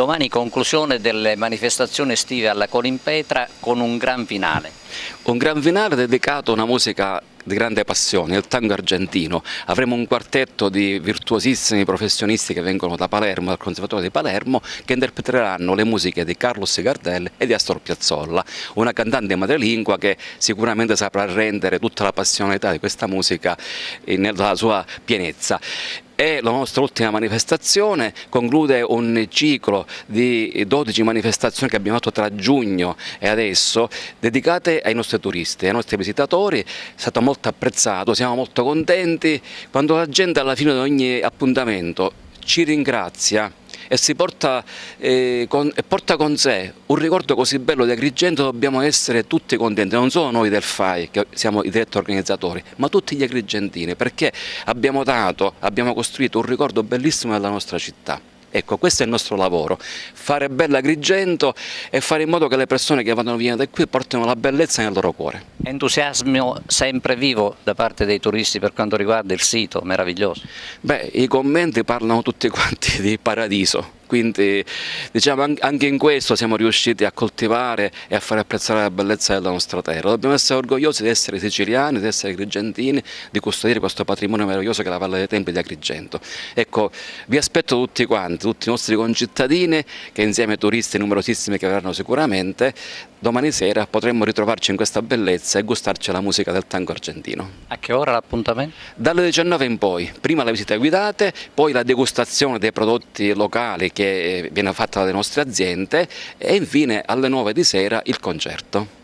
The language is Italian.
Domani conclusione delle manifestazioni estive alla Colimpetra con un gran finale. Un gran finale dedicato a una musica di grande passione, il tango argentino. Avremo un quartetto di virtuosissimi professionisti che vengono da Palermo, dal Conservatorio di Palermo, che interpreteranno le musiche di Carlos Gardel e di Astor Piazzolla, una cantante madrelingua che sicuramente saprà rendere tutta la passionalità di questa musica nella sua pienezza. E la nostra ultima manifestazione conclude un ciclo di 12 manifestazioni che abbiamo fatto tra giugno e adesso, dedicate ai nostri turisti, ai nostri visitatori. È stato molto apprezzato, siamo molto contenti quando la gente alla fine di ogni appuntamento ci ringrazia e si porta con sé un ricordo così bello di Agrigento. Dobbiamo essere tutti contenti, non solo noi del FAI che siamo i diretti organizzatori, ma tutti gli agrigentini, perché abbiamo costruito un ricordo bellissimo della nostra città. Ecco, questo è il nostro lavoro, fare bella Agrigento e fare in modo che le persone che vanno via da qui portino la bellezza nel loro cuore. Entusiasmo sempre vivo da parte dei turisti per quanto riguarda il sito meraviglioso. Beh, i commenti parlano tutti quanti di paradiso. Quindi diciamo anche in questo siamo riusciti a coltivare e a far apprezzare la bellezza della nostra terra. Dobbiamo essere orgogliosi di essere siciliani, di essere agrigentini, di custodire questo patrimonio meraviglioso che è la Valle dei Templi di Agrigento. Ecco, vi aspetto tutti quanti, tutti i nostri concittadini che insieme ai turisti numerosissimi che verranno sicuramente, domani sera potremmo ritrovarci in questa bellezza e gustarci la musica del tango argentino. A che ora l'appuntamento? Dalle 19 in poi, prima le visite guidate, poi la degustazione dei prodotti locali che viene fatta dalle nostre aziende e infine alle 9 di sera il concerto.